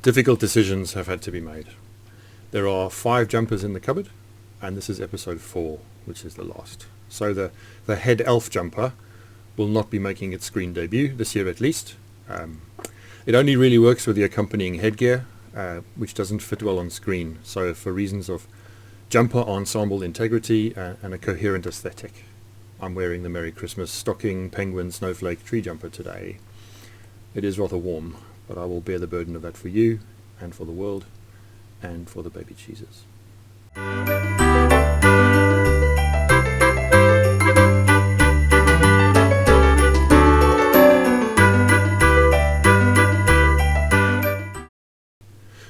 Difficult decisions have had to be made. There are 5 jumpers in the cupboard, and this is episode 4, which is the last. So the head elf jumper will not be making its screen debut, this year at least. It only really works with the accompanying headgear, which doesn't fit well on screen. So for reasons of jumper ensemble integrity and a coherent aesthetic, I'm wearing the Merry Christmas stocking penguin snowflake tree jumper today. It is rather warm, but I will bear the burden of that for you and for the world and for the baby cheeses.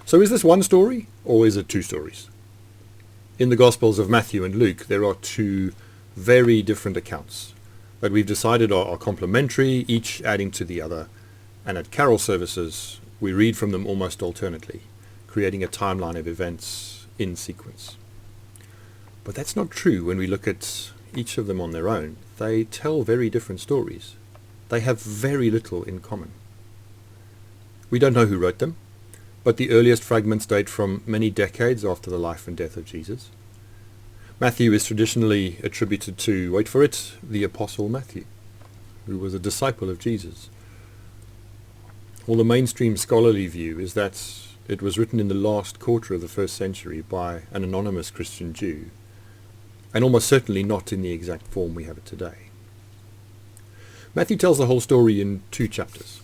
So is this one story, or is it 2 stories? In the Gospels of Matthew and Luke, there are 2 very different accounts that we've decided are complementary, each adding to the other, and at carol services we read from them almost alternately, creating a timeline of events in sequence. But that's not true when we look at each of them on their own. They tell very different stories. They have very little in common. We don't know who wrote them, but the earliest fragments date from many decades after the life and death of Jesus. Matthew is traditionally attributed to, wait for it, the Apostle Matthew, who was a disciple of Jesus. Well, the mainstream scholarly view is that it was written in the last quarter of the 1st century by an anonymous Christian Jew, and almost certainly not in the exact form we have it today. Matthew tells the whole story in 2 chapters,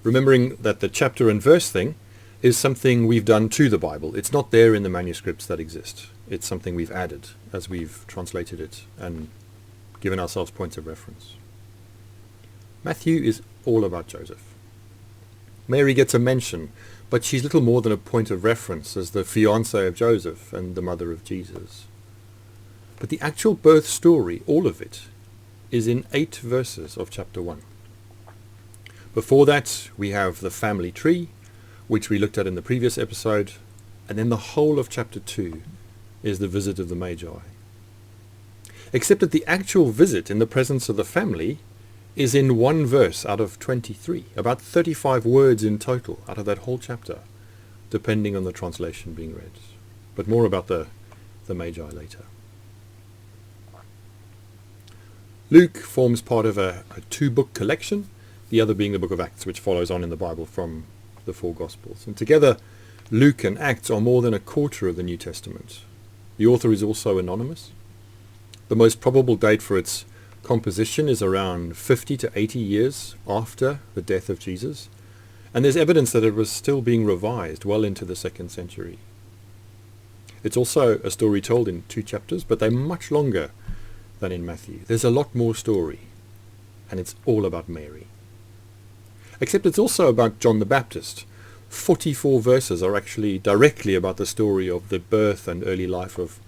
remembering that the chapter and verse thing is something we've done to the Bible. It's not there in the manuscripts that exist. It's something we've added as we've translated it and given ourselves points of reference. Matthew is all about Joseph. Mary gets a mention, but she's little more than a point of reference as the fiancée of Joseph and the mother of Jesus. But the actual birth story, all of it, is in 8 verses of chapter 1. Before that, we have the family tree, which we looked at in the previous episode, and then the whole of chapter 2 is the visit of the Magi. Except that the actual visit in the presence of the family is in 1 verse out of 23, about 35 words in total out of that whole chapter, depending on the translation being read. But more about the Magi later. Luke forms part of a 2-book collection, the other being the book of Acts, which follows on in the Bible from the 4 Gospels. And together, Luke and Acts are more than a quarter of the New Testament. The author is also anonymous. The most probable date for its composition is around 50 to 80 years after the death of Jesus, and there's evidence that it was still being revised well into the 2nd century. It's also a story told in 2 chapters, but they're much longer than in Matthew. There's a lot more story, and it's all about Mary. Except it's also about John the Baptist. 44 verses are actually directly about the story of the birth and early life of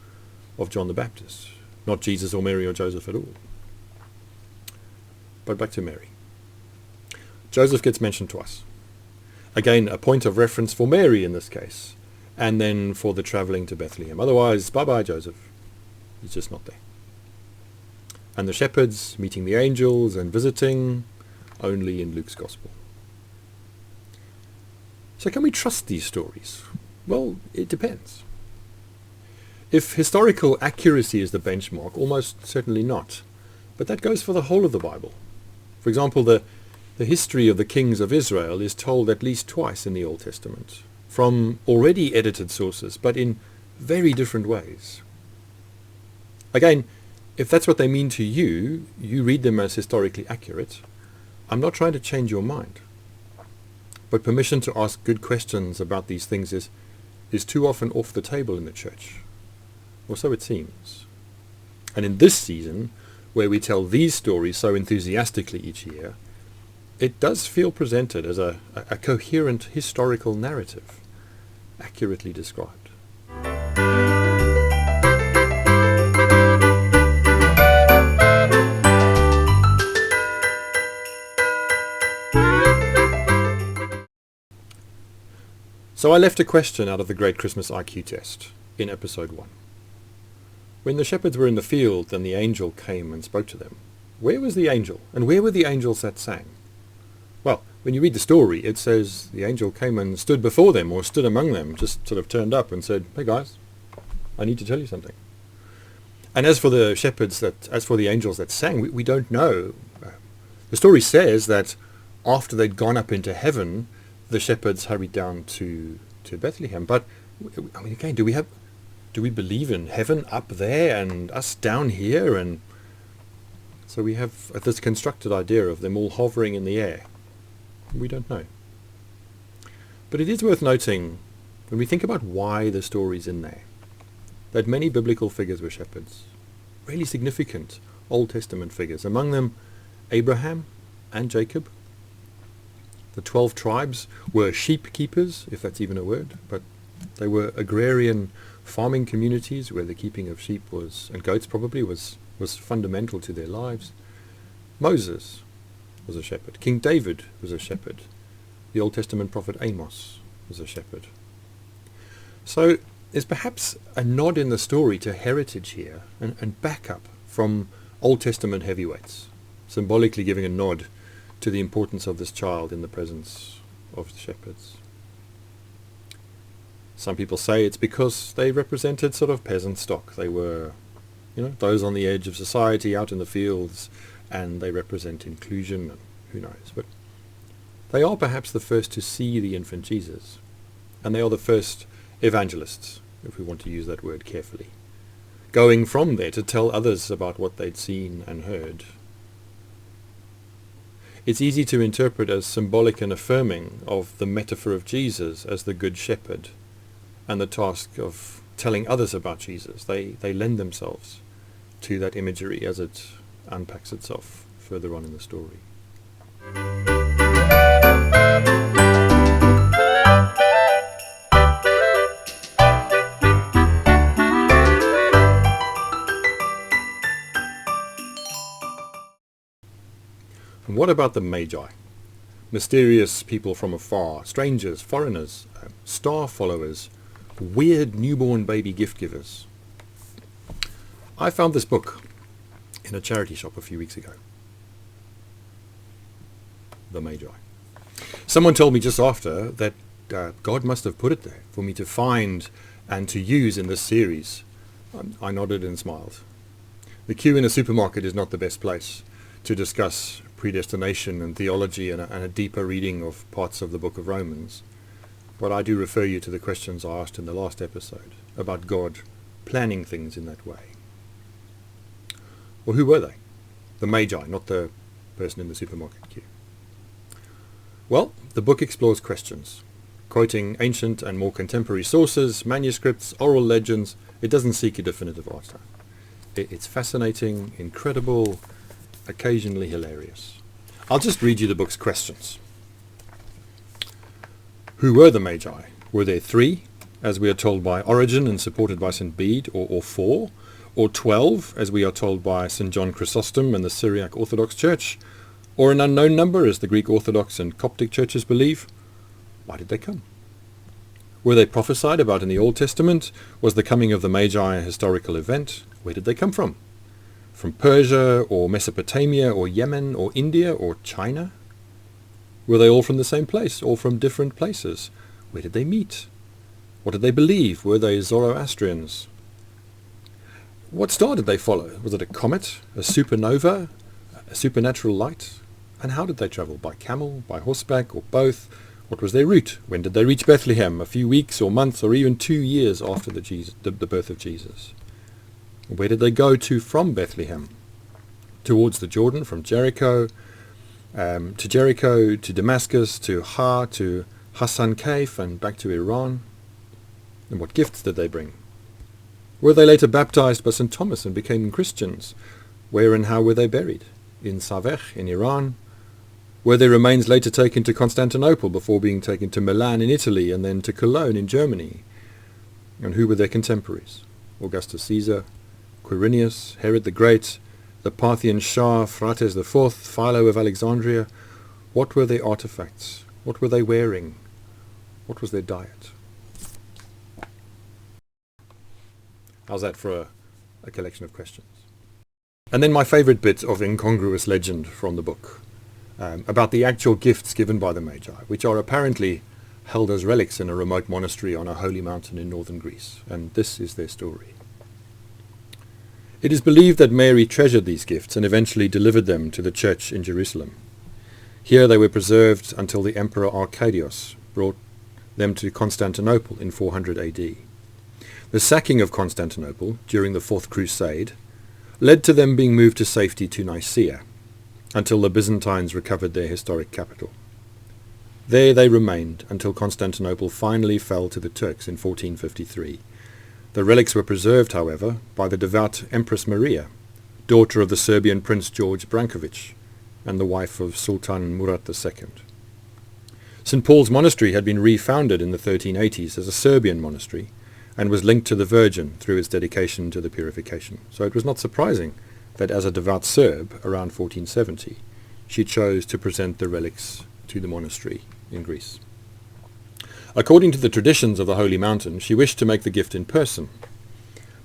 John the Baptist, not Jesus or Mary or Joseph at all. But back to Mary. Joseph gets mentioned twice. Again, a point of reference for Mary in this case, and then for the travelling to Bethlehem. Otherwise, bye-bye Joseph. He's just not there. And the shepherds meeting the angels and visiting, only in Luke's Gospel. So can we trust these stories? Well, it depends. If historical accuracy is the benchmark, almost certainly not. But that goes for the whole of the Bible. For example, the history of the kings of Israel is told at least twice in the Old Testament, from already edited sources, but in very different ways. Again, if that's what they mean to you, you read them as historically accurate. I'm not trying to change your mind. But permission to ask good questions about these things is too often off the table in the church. Or so it seems. And in this season, where we tell these stories so enthusiastically each year, it does feel presented as a coherent historical narrative, accurately described. So I left a question out of the Great Christmas IQ test in episode 1. When the shepherds were in the field and the angel came and spoke to them, where was the angel? And where were the angels that sang? Well, when you read the story, it says the angel came and stood before them or stood among them, just sort of turned up and said, "Hey guys, I need to tell you something." And as for the angels that sang, we don't know. The story says that after they'd gone up into heaven, the shepherds hurried down to Bethlehem. But I mean, again, do we believe in heaven up there and us down here? And so we have this constructed idea of them all hovering in the air. We don't know. But it is worth noting, when we think about why the story's in there, that many biblical figures were shepherds, really significant Old Testament figures. Among them, Abraham and Jacob. The 12 tribes were sheep keepers, if that's even a word, but they were agrarian farming communities where the keeping of sheep and goats probably was fundamental to their lives. Moses was a shepherd. King David was a shepherd. The Old Testament prophet Amos was a shepherd. So there's perhaps a nod in the story to heritage here and backup from Old Testament heavyweights, symbolically giving a nod to the importance of this child in the presence of the shepherds. Some people say it's because they represented sort of peasant stock. They were, those on the edge of society out in the fields, and they represent inclusion, and who knows. But they are perhaps the first to see the infant Jesus, and they are the first evangelists, if we want to use that word carefully, going from there to tell others about what they'd seen and heard. It's easy to interpret as symbolic and affirming of the metaphor of Jesus as the Good Shepherd and the task of telling others about Jesus. They lend themselves to that imagery as it unpacks itself further on in the story. And what about the Magi? Mysterious people from afar, strangers, foreigners, star followers, weird newborn baby gift givers. I found this book in a charity shop a few weeks ago. The Magi. Someone told me just after that God must have put it there for me to find and to use in this series. I nodded and smiled. The queue in a supermarket is not the best place to discuss predestination and theology and a deeper reading of parts of the book of Romans. But I do refer you to the questions I asked in the last episode about God planning things in that way. Well, who were they? The Magi, not the person in the supermarket queue. Well, the book explores questions, quoting ancient and more contemporary sources, manuscripts, oral legends. It doesn't seek a definitive answer. It's fascinating, incredible, occasionally hilarious. I'll just read you the book's questions. Who were the Magi? Were there 3, as we are told by Origen and supported by St. Bede, or 4, or 12, as we are told by St. John Chrysostom and the Syriac Orthodox Church, or an unknown number, as the Greek Orthodox and Coptic churches believe? Why did they come? Were they prophesied about in the Old Testament? Was the coming of the Magi a historical event? Where did they come from? From Persia, or Mesopotamia, or Yemen, or India, or China? Were they all from the same place, or from different places? Where did they meet? What did they believe? Were they Zoroastrians? What star did they follow? Was it a comet, a supernova, a supernatural light? And how did they travel? By camel, by horseback, or both? What was their route? When did they reach Bethlehem? A few weeks, or months, or even 2 years after the birth of Jesus? Where did they go to from Bethlehem? Towards the Jordan, from Jericho, to Damascus, to to Hassan Kaif, and back to Iran. And what gifts did they bring? Were they later baptized by St. Thomas and became Christians? Where and how were they buried? In Savech, in Iran? Were their remains later taken to Constantinople before being taken to Milan in Italy and then to Cologne in Germany? And who were their contemporaries? Augustus Caesar, Quirinius, Herod the Great, the Parthian Shah, Phraates IV, Philo of Alexandria. What were their artifacts? What were they wearing? What was their diet? How's that for a collection of questions? And then my favorite bit of incongruous legend from the book. about the actual gifts given by the Magi, which are apparently held as relics in a remote monastery on a holy mountain in northern Greece. And this is their story. It is believed that Mary treasured these gifts and eventually delivered them to the church in Jerusalem. Here they were preserved until the Emperor Arcadius brought them to Constantinople in 400 AD. The sacking of Constantinople during the Fourth Crusade led to them being moved to safety to Nicaea, until the Byzantines recovered their historic capital. There they remained until Constantinople finally fell to the Turks in 1453. The relics were preserved, however, by the devout Empress Maria, daughter of the Serbian Prince George Branković, and the wife of Sultan Murat II. St. Paul's Monastery had been refounded in the 1380s as a Serbian monastery, and was linked to the Virgin through its dedication to the Purification. So it was not surprising that as a devout Serb, around 1470, she chose to present the relics to the monastery in Greece. According to the traditions of the Holy Mountain, she wished to make the gift in person,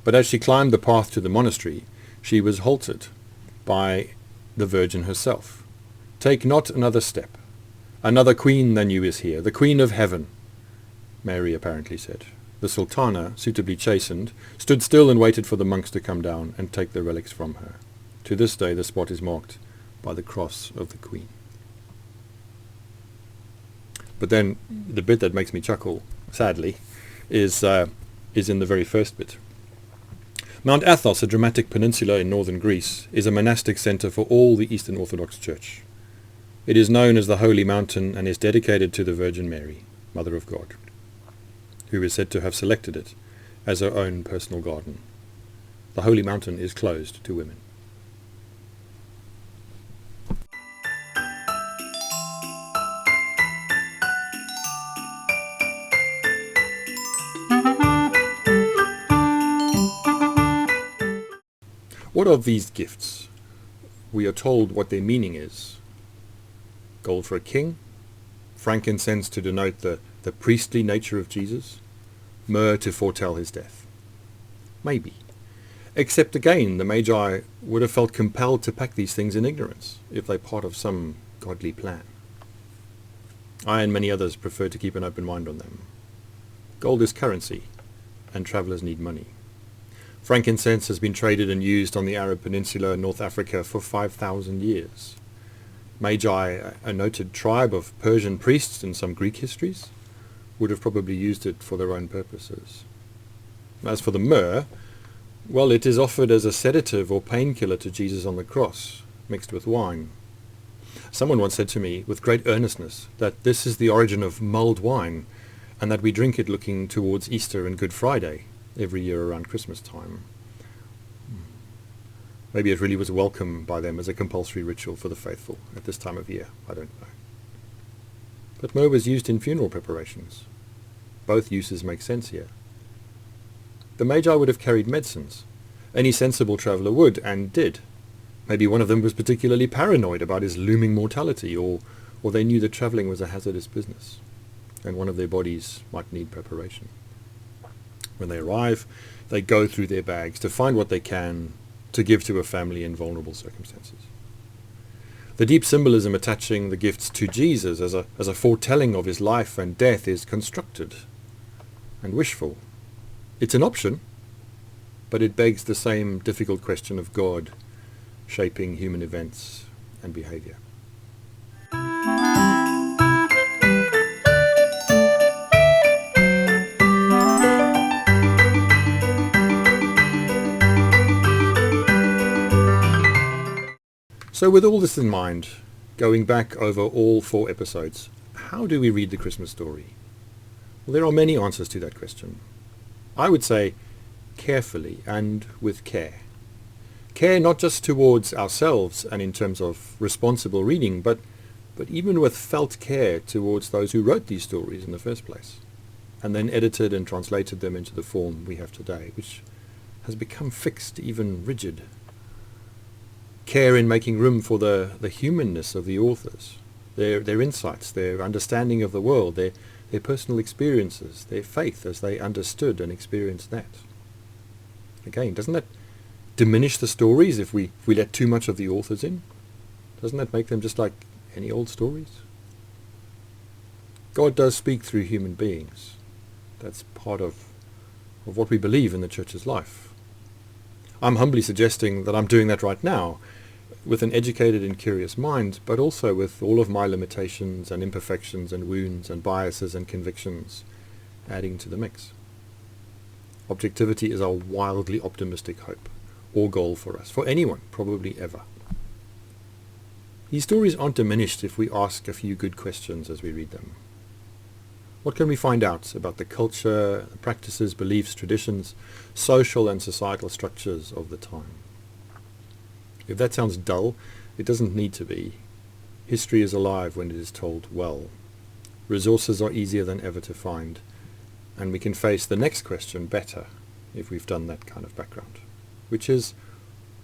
but as she climbed the path to the monastery, she was halted by the Virgin herself. "Take not another step. Another queen than you is here, the Queen of Heaven," Mary apparently said. The Sultana, suitably chastened, stood still and waited for the monks to come down and take the relics from her. To this day the spot is marked by the cross of the Queen. But then the bit that makes me chuckle, sadly, is in the very first bit. Mount Athos, a dramatic peninsula in northern Greece, is a monastic centre for all the Eastern Orthodox Church. It is known as the Holy Mountain and is dedicated to the Virgin Mary, Mother of God, who is said to have selected it as her own personal garden. The Holy Mountain is closed to women. What of these gifts? We are told what their meaning is. Gold for a king, frankincense to denote the priestly nature of Jesus, myrrh to foretell his death. Maybe. Except again, the Magi would have felt compelled to pack these things in ignorance, if they're part of some godly plan. I and many others prefer to keep an open mind on them. Gold is currency, and travellers need money. Frankincense has been traded and used on the Arab Peninsula in North Africa for 5,000 years. Magi, a noted tribe of Persian priests in some Greek histories, would have probably used it for their own purposes. As for the myrrh, well, it is offered as a sedative or painkiller to Jesus on the cross, mixed with wine. Someone once said to me, with great earnestness, that this is the origin of mulled wine, and that we drink it looking towards Easter and Good Friday, every year around Christmas time. Maybe it really was welcome by them as a compulsory ritual for the faithful at this time of year. I don't know. But myrrh was used in funeral preparations. Both uses make sense here. The Magi would have carried medicines. Any sensible traveller would, and did. Maybe one of them was particularly paranoid about his looming mortality, or they knew that travelling was a hazardous business, and one of their bodies might need preparation. When they arrive, they go through their bags to find what they can to give to a family in vulnerable circumstances. The deep symbolism attaching the gifts to Jesus as a foretelling of his life and death is constructed and wishful. It's an option, but it begs the same difficult question of God shaping human events and behavior. So with all this in mind, going back over all 4 episodes, how do we read the Christmas story? Well, there are many answers to that question. I would say carefully and with care. Care not just towards ourselves and in terms of responsible reading, but even with felt care towards those who wrote these stories in the first place, and then edited and translated them into the form we have today, which has become fixed, even rigid. Care in making room for the humanness of the authors, their insights, their understanding of the world, their personal experiences, their faith as they understood and experienced that. Again, doesn't that diminish the stories if we let too much of the authors in? Doesn't that make them just like Any old stories? God does speak through human beings. That's part of what we believe in the church's life. I'm humbly suggesting that I'm doing that right now, with an educated and curious mind, but also with all of my limitations and imperfections and wounds and biases and convictions adding to the mix. Objectivity is a wildly optimistic hope, or goal for us, for anyone, probably ever. These stories aren't diminished if we ask a few good questions as we read them. What can we find out about the culture, practices, beliefs, traditions, social and societal structures of the time? If that sounds dull, it doesn't need to be. History is alive when it is told well. Resources are easier than ever to find, and we can face the next question better if we've done that kind of background, which is,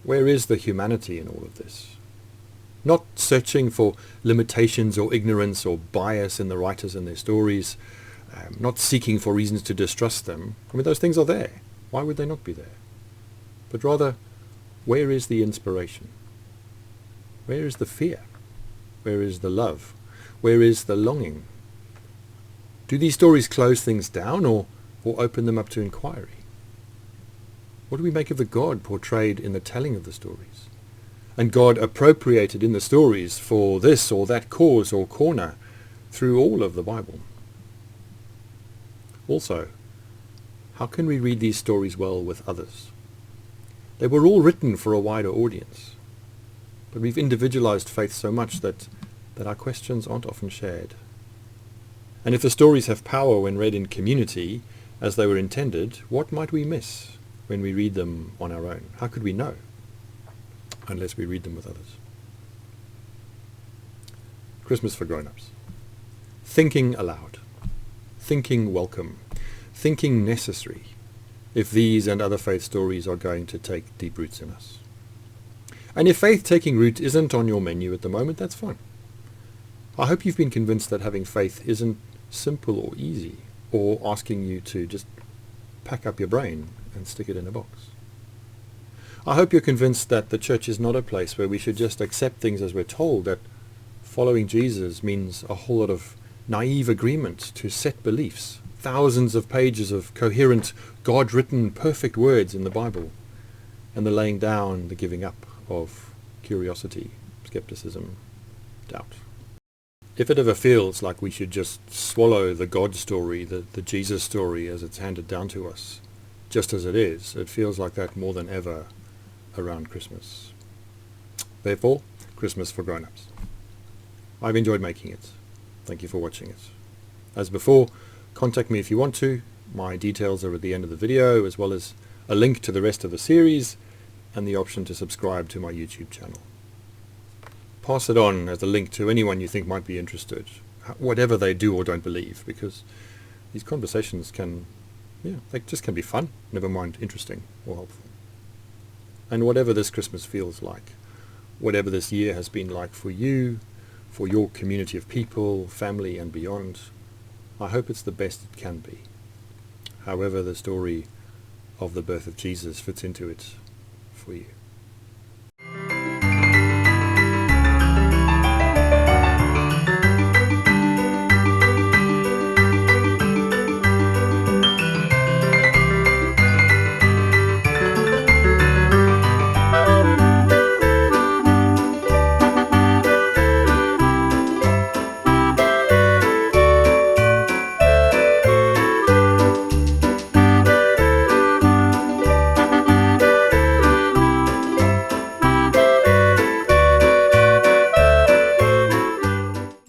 where is the humanity in all of this? Not searching for limitations or ignorance or bias in the writers and their stories, not seeking for reasons to distrust them. I mean, those things are there. Why would they not be there? But rather, where is the inspiration? Where is the fear? Where is the love? Where is the longing? Do these stories close things down or open them up to inquiry? What do we make of the God portrayed in the telling of the stories? And God appropriated in the stories for this or that cause or corner through all of the Bible. Also, how can we read these stories well with others? They were all written for a wider audience, but we've individualized faith so much that our questions aren't often shared. And if the stories have power when read in community, as they were intended, what might we miss when we read them on our own? How could we know? Unless we read them with others. Christmas for Grownups. Thinking aloud. Thinking welcome. Thinking necessary, if these and other faith stories are going to take deep roots in us. And if faith taking root isn't on your menu at the moment, that's fine. I hope you've been convinced that having faith isn't simple or easy, or asking you to just pack up your brain and stick it in a box. I hope you're convinced that the church is not a place where we should just accept things as we're told, that following Jesus means a whole lot of naive agreement to set beliefs, thousands of pages of coherent, God-written, perfect words in the Bible, and the laying down, the giving up of curiosity, skepticism, doubt. If it ever feels like we should just swallow the God story, the Jesus story as it's handed down to us, just as it is, it feels like that more than ever around Christmas. Therefore, Christmas for Grownups. I've enjoyed making it. Thank you for watching it. As before, contact me if you want to. My details are at the end of the video, as well as a link to the rest of the series and the option to subscribe to my YouTube channel. Pass it on as a link to anyone you think might be interested, whatever they do or don't believe, because these conversations they just can be fun, never mind interesting or helpful. And whatever this Christmas feels like, whatever this year has been like for you, for your community of people, family and beyond, I hope it's the best it can be. However the story of the birth of Jesus fits into it for you.